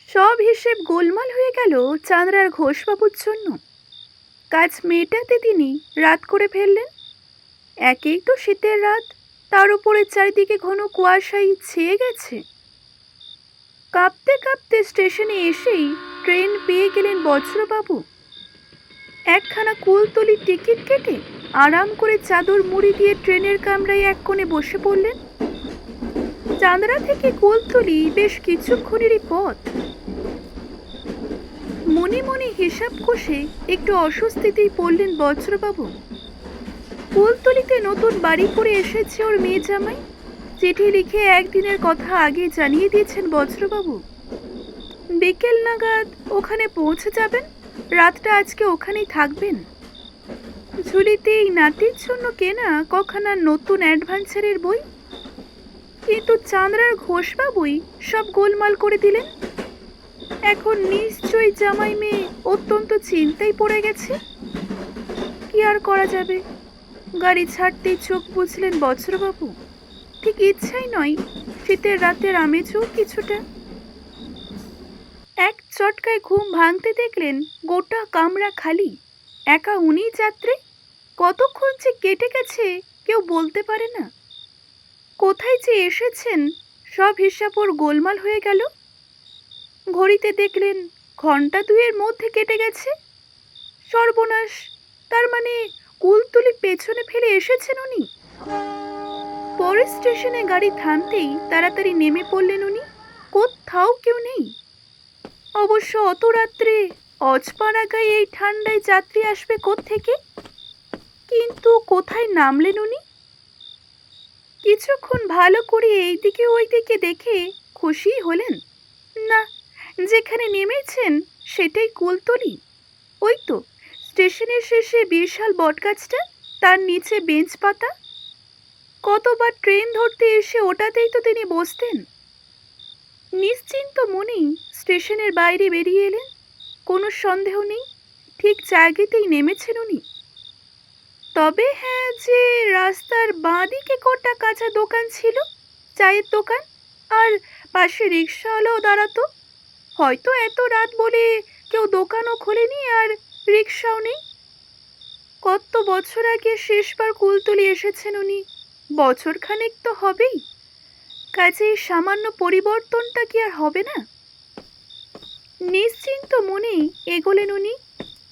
সব হিসেব গোলমাল হয়ে গেল চাঁদরার ঘোষবাবুর জন্য। কাজ মেটাতে তিনি রাত করে ফেললেন। একেই তো শীতের রাত, তার উপরে চারিদিকে ঘন কুয়াশায় ছেয়ে গেছে। কাঁপতে কাঁপতে স্টেশনে এসেই ট্রেন পেয়ে গেলেন বজ্রবাবু। একখানা কুলতলির টিকিট কেটে আরাম করে চাদর মুড়ি দিয়ে ট্রেনের কামরায় এক কোণে বসে পড়লেন। চাঁদরা থেকে কুলতলি বেশ কিছুক্ষণেরই পথ। মনে মনে হিসাব কষে একটু অস্বস্তিতেই পড়লেন বজ্রবাবু। কুলতলিতে নতুন বাড়ি করে এসেছে ওর মেয়ে জামাই। চিঠি লিখে একদিনের কথা আগে জানিয়ে দিয়েছেন বজ্রবাবু। বিকেল নাগাদ ওখানে পৌঁছে যাবেন, রাতটা আজকে ওখানেই থাকবেন। ঝুলিতে এই নাতির জন্য কেনা কখানা নতুন অ্যাডভেঞ্চারের বই। কিন্তু চাঁদরার ঘোষবাবুই সব গোলমাল করে দিলেন। এখন নিশ্চয়ই জামাই মেয়ে অত্যন্ত চিন্তায় পড়ে গেছে। কি আর করা যাবে, গাড়ি ছাড়তেই চোখ বুঝলেন বজ্রবাবু। ঠিক ইচ্ছাই নয়, শীতের রাতের আমেজও কিছুটা। এক চটকায় ঘুম ভাঙতে দেখলেন গোটা কামরা খালি, একা উনি যাত্রী। কতক্ষণ যে কেটে গেছে কেউ বলতে পারে না। কোথায় যে এসেছেন সব হিসাব ওর গোলমাল হয়ে গেল। ঘড়িতে দেখলেন ঘন্টা দুয়ের মধ্যে কেটে গেছে। সর্বনাশ, তার মানে কুলতলি পেছনে ফেলে এসেছেন উনি। পরের স্টেশনে গাড়ি থামতেই তাড়াতাড়ি নেমে পড়লেন উনি। কোথাও কেউ নেই। অবশ্য অত রাত্রে অজপাড়াগায় এই ঠান্ডায় যাত্রী আসবে কোত্থেকে? কিন্তু কোথায় নামলেন উনি? কিছুক্ষণ ভালো করে এইদিকে ওইদিকে দেখে খুশি হলেন। না, যেখানে নেমেছেন সেটাই কুলতলি। ওই তো স্টেশনের শেষে বিশাল বটগাছটা, তার নিচে বেঞ্চ পাতা। কতবার ট্রেন ধরতে এসে ওটাতেই তো তিনি বসতেন। নিশ্চিন্ত মনেই স্টেশনের বাইরে বেরিয়ে এলেন। কোনো সন্দেহ নেই, ঠিক জায়গাতেই নেমেছেন উনি। তবে হ্যাঁ, যে রাস্তার বাঁ দিকে কটা কাঁচা দোকান ছিল, চায়ের দোকান, আর পাশে রিক্সাওয়ালাও দাঁড়াতো। হয়তো এত রাত বলে কেউ দোকানও খোলেনি আর রিক্সাও নেই। কত বছর আগে শেষবার কুলতলি এসেছেন উনি, বছরখানেক তো হবেই। কাজেই সামান্য পরিবর্তনটা কি আর হবে না? নিশ্চিন্ত মনেই এগোলেন উনি।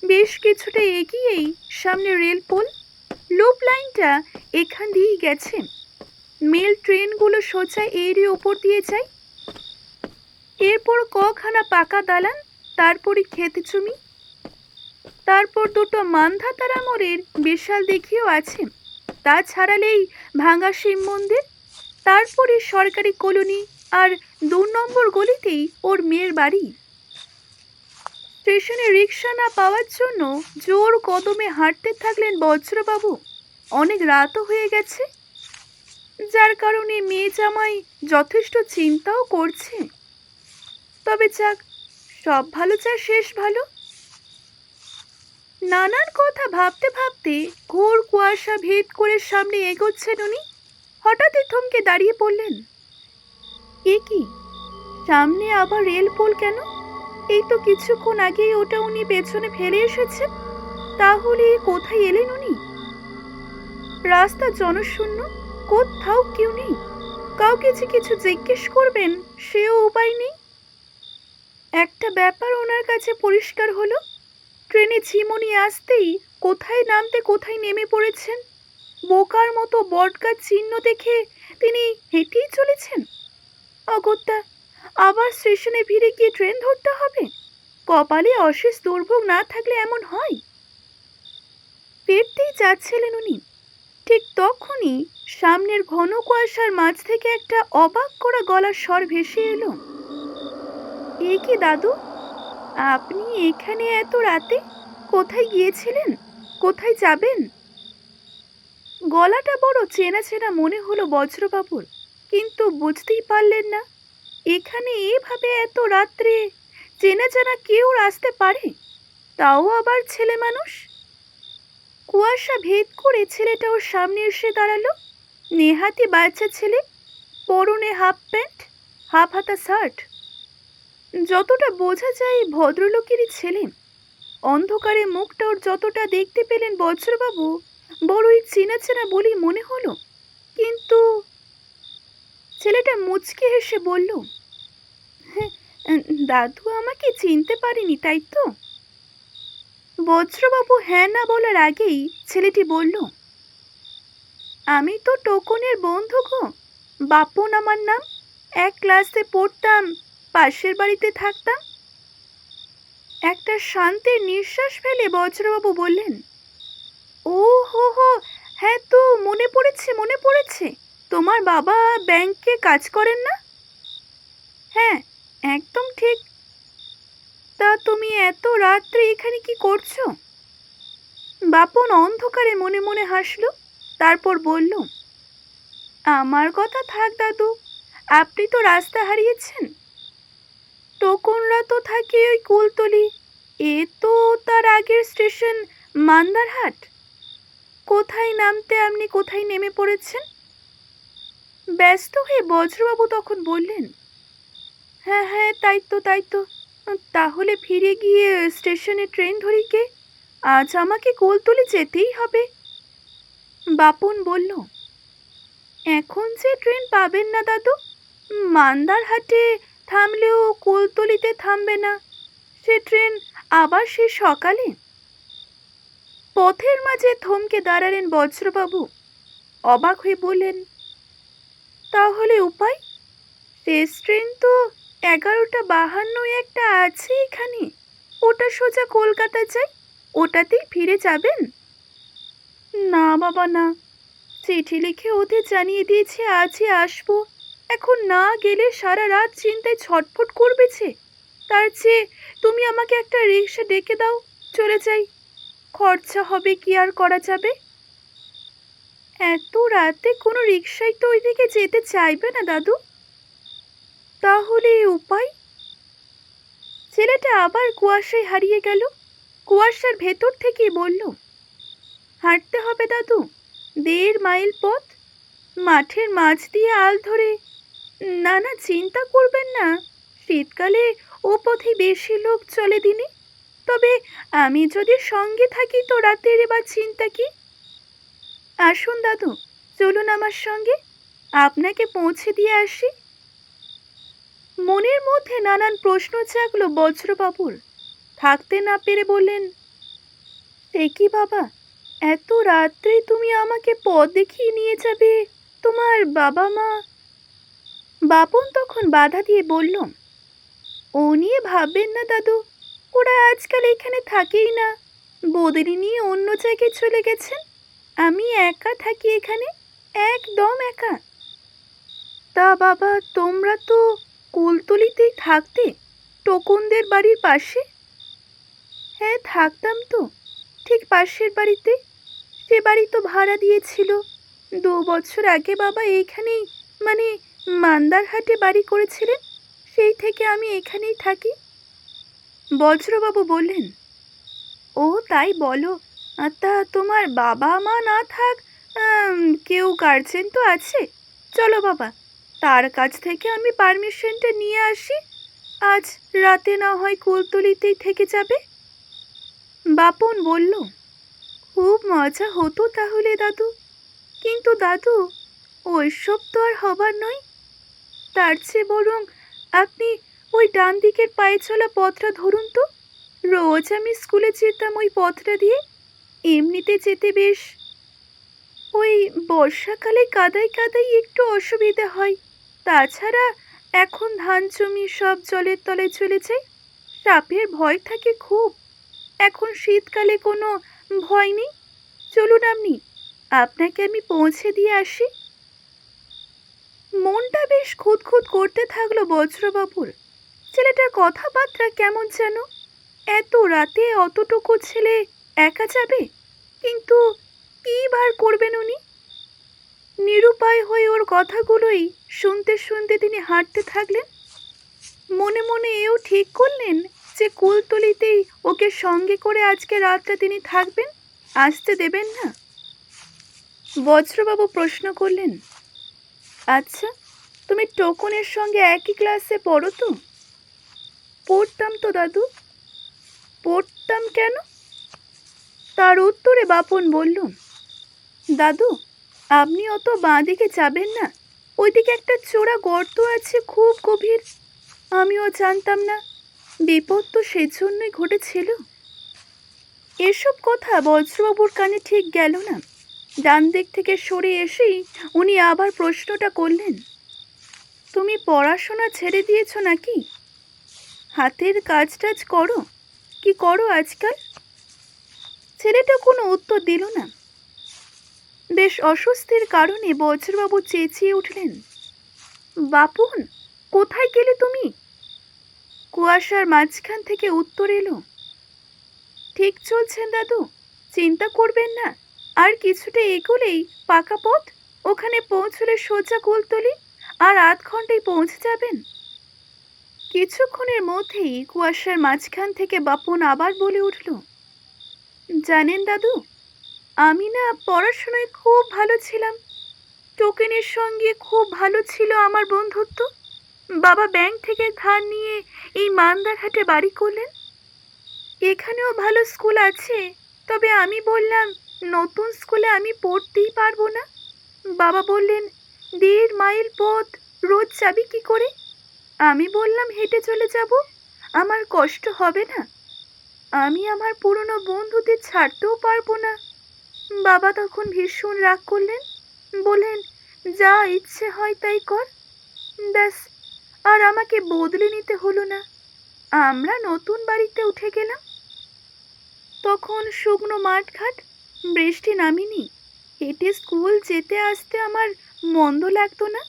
বেশ কিছুটা এগিয়েই সামনে রেলপোল। লুপ লাইনটা এখান দিয়েই গেছে। মেল ট্রেনগুলো সোজা এরই ওপর দিয়ে যায়। এরপর কখানা পাকা দালান, তারপরই ক্ষেত জমি, তারপর দুটো মানধাতার আমরের বিশাল দিঘিও আছে। তা ছাড়ালেই ভাঙা শিব মন্দির, তারপরে সরকারি কলোনি, আর 2 নম্বর গলিতেই ওর মেয়ের বাড়ি। স্টেশনে রিক্সা না পাওয়ার জন্য জোর কদমে হাঁটতে থাকলেন বজ্রবাবু। অনেক রাতও হয়ে গেছে, যার কারণে মেয়ে জামাই যথেষ্ট চিন্তাও করছে। তবে যাক, সব ভালো চায় শেষ ভালো। নানান কথা ভাবতে ভাবতে ঘোর কুয়াশা ভেদ করে সামনে এগোচ্ছেন উনি। হঠাৎই থমকে দাঁড়িয়ে পড়লেন। এ কি, সামনে আবার রেলপোল কেন? এই তো কিছুক্ষণ আগেই ওটা উনি পেছনে ফেলে এসেছেন। তাহলে কোথায় এলেন উনি? রাস্তা জনশূন্য, কোথাও কেউ নেই। কাউকে যে কিছু জিজ্ঞেস করবেন সেও উপায় নেই। একটা ব্যাপার ওনার কাছে পরিষ্কার হলো, ট্রেনে ঝিমুনি আসতেই কোথায় নামতে কোথায় নেমে পড়েছেন। বোকার মতো বটগাছ চিহ্ন দেখে তিনি হেঁটেই চলেছেন। অগত্যা, আবার স্টেশনে ফিরে গিয়ে ট্রেন ধরতে হবে। কপালে অশেষ দুর্ভোগ না থাকলে এমন হয়। ফিরতেই যাচ্ছিলেন উনি, ঠিক তখনই সামনের ঘন কুয়াশার মাঝ থেকে একটা অবাক করা গলার স্বর ভেসে এলো। এ কি দাদু, আপনি এখানে এত রাতে? কোথায় গিয়েছিলেন? কোথায় যাবেন? গলাটা বড় চেনা চেনা মনে হলো বজ্রবাবুর, কিন্তু বুঝতেই পারলেন না এখানে এভাবে এত রাত্রে চেনা জানা কেউ আসতে পারে, তাও আবার ছেলে মানুষ। কুয়াশা ভেদ করে ছেলেটা ওর সামনে এসে দাঁড়ালো। নেহাতি বাচ্চা ছেলে, পরনে হাফ প্যান্ট, হাফ হাতা শার্ট। যতটা বোঝা যায় ভদ্রলোকেরই ছেলে। অন্ধকারে মুখটা ওর যতটা দেখতে পেলেন বজ্রবাবু, বড়ই চেনা চেনা বলেই মনে হলো। কিন্তু ছেলেটা মুচকি হেসে বলল, "হ্যাঁ, দাদু আমাকে চিনতে পারেনি, তাই তো?" বজ্রবাবু হ্যাঁ না বলার আগেই ছেলেটি বলল, "আমি তো টোকনের বন্ধু গো, বাপন আমার নাম। এক ক্লাসে পড়তাম, পাশের বাড়িতে থাকতাম।" একটা শান্তির নিঃশ্বাস ফেলে বজ্রবাবু বললেন, "ও হো হো, হ্যাঁ তো মনে পড়েছে, মনে পড়েছে। তোমার বাবা ব্যাংকে কাজ করেন না?" "হ্যাঁ, একদম ঠিক। তা তুমি এত রাত্রে এখানে কি করছো?" বাপন অন্ধকারে মনে মনে হাসল, তারপর বলল, "আমার কথা থাক দাদু, আপনি তো রাস্তা হারিয়েছেন। টোকনরা তো থাকে ওই কুলতলি, এ তো তার আগের স্টেশন মান্দারহাট। কোথায় নামতে আপনি কোথায় নেমে পড়েছেন?" ব্যস্ত হয়ে বজ্রবাবু তখন বললেন, "হ্যাঁ হ্যাঁ, তাই তো তাই তো। তাহলে ফিরে গিয়ে স্টেশনে ট্রেন ধরি গে, আজ আমাকে কুলতলি যেতেই হবে।" বাপন বলল, "এখন যে ট্রেন পাবেন না দাদু, মান্দারহাটে থামলেও কুলতলিতে থামবে না, সে ট্রেন আবার সে সকালে।" পথের মাঝে থমকে দাঁড়ালেন বজ্রবাবু, অবাক হয়ে বললেন, "তাহলে উপায়? শেষ ট্রেন তো 11:52 একটা আছে এখানে, ওটা সোজা কলকাতা যায়, ওটাতেই ফিরে যাবেন?" "না বাবা না, চিঠি লিখে ওদের জানিয়ে দিয়েছে আজই আসবো। এখন না গেলে সারা রাত চিন্তায় ছটফট করবেছে। তার চেয়ে তুমি আমাকে একটা রিক্সা ডেকে দাও, চলে যাই। খরচা হবে, কি আর করা যাবে?" "এত রাতে কোনো রিক্সায় তো ওইদিকে যেতে চাইবে না দাদু। তাহলে উপায়?" ছেলেটা আবার কুয়াশায় হারিয়ে গেল। কুয়াশার ভেতর থেকেই বলল, "হাঁটতে হবে দাদু, 1.5 মাইল পথ, মাঠের মাঝ দিয়ে আল ধরে। না না, চিন্তা করবেন না, শীতকালে ও পথে বেশি লোক চলে দিনে। তবে আমি যদি সঙ্গে থাকি তো রাতের এবার চিন্তা কি? আসুন দাদু, চলুন আমার সঙ্গে, আপনাকে পৌঁছে দিয়ে আসি।" মনের মধ্যে নানান প্রশ্ন জাগলো বজ্রবাবুর। থাকতে না পেরে বললেন, "সে কি বাবা, এত রাত্রে তুমি আমাকে পথ দেখিয়ে নিয়ে যাবে? তোমার বাবা মা?" বাপন তখন বাধা দিয়ে বলল, "ও নিয়ে ভাববেন না দাদু, ওরা আজকাল এখানে থাকেই না, বদলি নিয়ে অন্য জায়গায় চলে গেছেন। আমি একা থাকি এখানে, একদম একা।" "তা বাবা, তোমরা তো কুলতলিতেই থাকতে, টোকনদের বাড়ির পাশে?" "হ্যাঁ, থাকতাম তো, ঠিক পাশের বাড়িতে। সে বাড়ি তো ভাড়া দিয়েছিল। 2 বছর আগে বাবা এইখানেই, মানে মান্দারহাটে বাড়ি করেছিলেন, সেই থেকে আমি এখানেই থাকি।" বজ্রবাবু বললেন, "ও তাই বলো। তা তোমার বাবা মা না থাক, কেউ গার্জেন তো আছে? চলো বাবা, তার কাছ থেকে আমি পারমিশনটা নিয়ে আসি, আজ রাতে না হয় কুলতলিতেই থেকে যাবে।" বাপন বলল, "খুব মজা হতো তাহলে দাদু। কিন্তু দাদু, ওইসব তো আর হবার নয়। তার চেয়ে বরং আপনি ওই ডান দিকের পায়ে চলা পথটা ধরুন তো। রোজ আমি স্কুলে যেতাম ওই পথটা দিয়ে, এমনিতে যেতে বেশ। ওই বর্ষাকালে কাদায় কাদায় একটু অসুবিধা হয়, তাছাড়া এখন ধান জমি সব জলের তলায় চলে যায়, সাপের ভয় থাকে খুব। এখন শীতকালে কোনো ভয় নেই। চলুন আপনি, আপনাকে আমি পৌঁছে দিয়ে আসি।" মনটা বেশ খুঁতখুত করতে থাকলো বজ্রবাবুর। ছেলেটার কথাবার্তা কেমন যেন। এত রাতে অতটুকু ছেলে একা যাবে? কিন্তু কি বার করবেন উনি? নিরুপায় হয়ে ওর কথাগুলোই শুনতে শুনতে তিনি হাঁটতে থাকলেন। মনে মনে এও ঠিক করলেন যে কুলতলিতেই ওকে সঙ্গে করে আজকে রাতটা তিনি থাকবেন, আসতে দেবেন না। বজ্রবাবু প্রশ্ন করলেন, আচ্ছা, তুমি টোকনের সঙ্গে একই ক্লাসে পড়ো তো? পড়তাম তো দাদু। পড়তাম কেন? তার উত্তরে বাপন বলল, দাদু, আপনি অত বাঁ দিকে যাবেন না, ওইদিকে একটা চোরা গর্ত আছে, খুব গভীর। আমিও জানতাম না, বিপদ তো সেজন্যই ঘটেছিল। এসব কথা বজ্রবাবুর কানে ঠিক গেল না। ডান দিক থেকে সরে এসেই উনি আবার প্রশ্নটা করলেন, তুমি পড়াশোনা ছেড়ে দিয়েছ নাকি? হাতের কাজ টাজ করো? কি করো আজকাল? ছেলেটা কোনো উত্তর দিল না। বেশ অস্বস্তির কারণে বজ্রবাবু চেঁচিয়ে উঠলেন, বাপন, কোথায় গেলে তুমি? কুয়াশার মাঝখান থেকে উত্তর এলো, ঠিক চলছেন দাদু, চিন্তা করবেন না, আর কিছুটা এগোলেই পাকা পথ, ওখানে পৌঁছলে সোজা কুলতলি, আর আধ ঘন্টায় পৌঁছে যাবেন। কিছুক্ষণের মধ্যেই কুয়াশার মাঝখান থেকে বাপন আবার বলে উঠল, জানেন দাদু, আমি না পড়াশোনায় খুব ভালো ছিলাম। টোকেনের সঙ্গে খুব ভালো ছিল আমার বন্ধুত্ব। বাবা ব্যাংক থেকে ধার নিয়ে এই মান্দারহাটে বাড়ি করলেন। এখানেও ভালো স্কুল আছে, তবে আমি বললাম নতুন স্কুলে আমি পড়তেই পারবো না। বাবা বললেন, 1.5 মাইল পথ রোজ যাবি কি করে? আমি বললাম হেঁটে চলে যাব, আমার কষ্ট হবে না। আমি আমার পুরনো বন্ধুদের ছাড়তেও পারবো না। বাবা তখন ভীষণ রাগ করলেন, বললেন, যা ইচ্ছে হয় তাই কর। ব্যাস, আর আমাকে বদলে নিতে হলো না। আমরা নতুন বাড়িতে উঠে গেলাম। তখন শুকনো মাঠঘাট, বৃষ্টি নামেনি। হেঁটে স্কুল যেতে আসতে আমার মন্দ লাগতো না।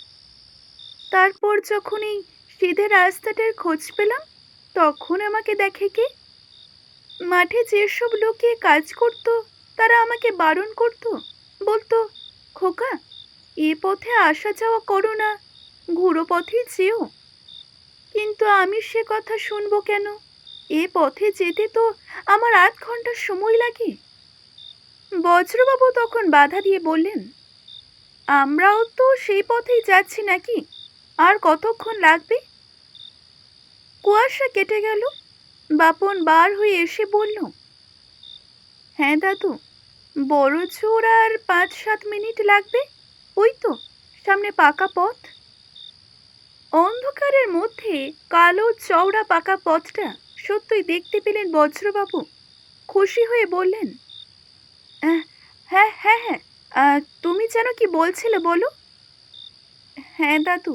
তারপর যখন এই সিধে রাস্তাটার খোঁজ পেলাম, তখন আমাকে দেখে কে? মাঠে যেসব লোকে কাজ করতো তারা আমাকে বারণ করতো, বলতো, খোকা, এ পথে আসা যাওয়া করো না, ঘুরো পথে যেও। কিন্তু আমি সে কথা শুনবো কেন? এ পথে যেতে তো আমার আধ ঘন্টা সময় লাগে। বজ্রবাবু তখন বাধা দিয়ে বললেন, আমরাও তো সেই পথেই যাচ্ছি নাকি, আর কতক্ষণ লাগবে? কুয়াশা কেটে গেল। বাপন বার হয়ে এসে বলল, হ্যাঁ দাদু, বড় জোর আর 5-7 মিনিট লাগবে। ওই তো সামনে পাকা পথ। অন্ধকারের মধ্যে কালো চওড়া পাকা পথটা সত্যই দেখতে পেলেন বজ্রবাবু। খুশি হয়ে বললেন, হ্যাঁ হ্যাঁ হ্যাঁ, তুমি যেন কি বলছিলে বলো? হ্যাঁ দাদু,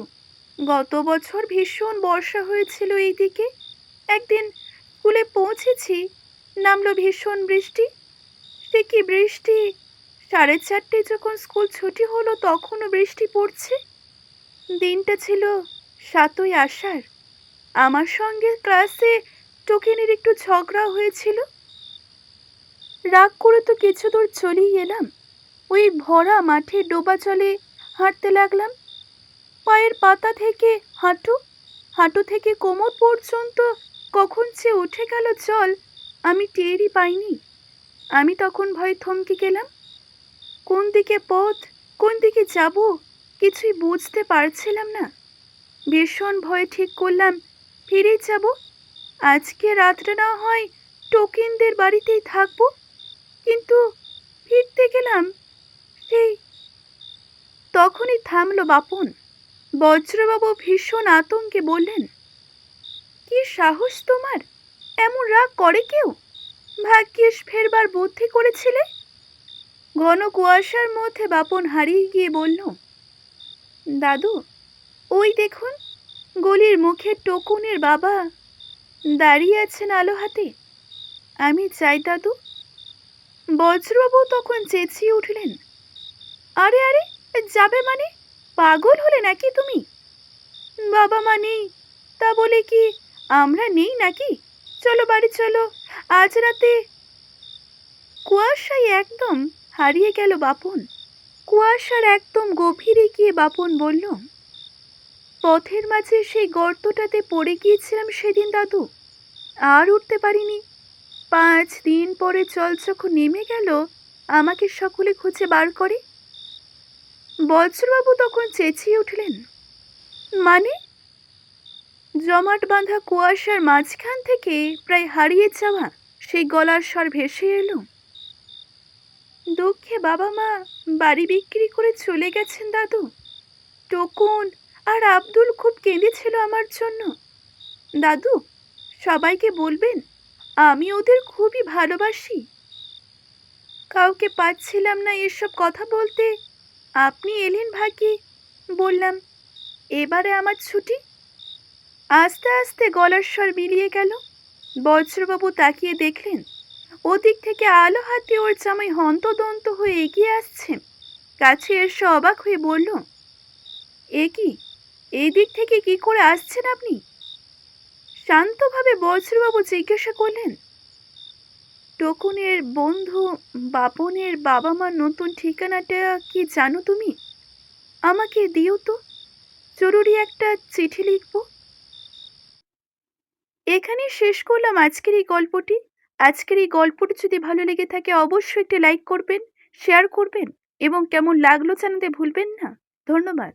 গত বছর ভীষণ বর্ষা হয়েছিল এইদিকে। একদিন স্কুলে পৌঁছেছি, নামলো ভীষণ বৃষ্টি। সে কি বৃষ্টি! 4:30 যখন স্কুল ছুটি হলো তখনও বৃষ্টি পড়ছে। দিনটা ছিল 7ই আষাঢ়। আমার সঙ্গে ক্লাসে টোকেনের একটু ঝগড়া হয়েছিল। রাগ করে তো কিছু দূর চলেই এলাম। ওই ভরা মাঠে ডোবা জলে হাঁটতে লাগলাম। পায়ের পাতা থেকে হাঁটু, হাঁটু থেকে কোমর পর্যন্ত কখন যে উঠে গেল জল, আমি টেরই পাইনি। আমি তখন ভয়ে থমকে গেলাম। কোন দিকে পথ, কোন দিকে যাব, কিছুই বুঝতে পারছিলাম না। ভীষণ ভয়ে ঠিক করলাম ফিরেই যাব। আজকে রাতটা না হয় টোকেনদের বাড়িতেই থাকবো। কিন্তু ফিরতে গেলাম, সেই তখনই থামলো বাপন। বজ্রবাবু ভীষণ আতঙ্কে বললেন, কি সাহস তোমার? এমন রাগ করে কেউ? ভাগ্যিস ফেরবার বুদ্ধি করেছিলে। ঘন কুয়াশার মধ্যে বাপন হারিয়ে গিয়ে বলল, দাদু, ওই দেখুন, গলির মুখে টকুনের বাবা দাঁড়িয়ে আছেন আলো হাতে। আমি চাই দাদু। বজ্রবাবু তখন চেঁচিয়ে উঠলেন, আরে আরে, যাবে মানে? পাগল হলে নাকি তুমি? বাবা মা নেই, তা বলে কি আমরা নেই নাকি? চলো বাড়ি চলো, আজ রাতে। কুয়াশায় একদম হারিয়ে গেল বাপন। কুয়াশার একদম গভীরে গিয়ে বাপন বলল, পথের মাঝে সেই গর্তটাতে পড়ে গিয়েছিলাম সেদিন দাদু, আর উঠতে পারিনি। 5 দিন পরে জল যখন নেমে গেল, আমাকে সকলে খুঁজে বার করে। বজ্রবাবু তখন চেঁচিয়ে উঠলেন, মানে? জমাট বাঁধা কুয়াশার মাঝখান থেকে প্রায় হারিয়ে যাওয়া সেই গলার স্বর ভেসে এলো, দুঃখে বাবা মা বাড়ি বিক্রি করে চলে গেছেন দাদু। টকুন আর আব্দুল খুব কেঁদেছিল আমার জন্য। দাদু, সবাইকে বলবেন আমি ওদের খুবই ভালোবাসি। কাউকে পাচ্ছিলাম না এসব কথা বলতে, আপনি এলেন ভাগ্যে। বললাম এবারে আমার ছুটি। আস্তে আস্তে গলার স্বর মিলিয়ে গেল। বজ্রবাবু তাকিয়ে দেখলেন ওদিক থেকে আলো হাতে ওর জামাই হন্তদন্ত হয়ে এগিয়ে আসছে। কাছে এসে অবাক হয়ে বলল, এ কি, এই দিক থেকে কি করে আসছেন আপনি? শান্তভাবে বজ্রবাবু জিজ্ঞাসা করলেন, টকুনের বন্ধু বাপনের বাবা মার নতুন ঠিকানাটা কি জানো তুমি? আমাকে দিও তো, জরুরি একটা চিঠি লিখব। এখানেই শেষ করলাম আজকের এই গল্পটি। আজকের এই গল্পটি যদি ভালো লেগে থাকে অবশ্যই একটি লাইক করবেন, শেয়ার করবেন এবং কেমন লাগলো জানাতে ভুলবেন না। ধন্যবাদ।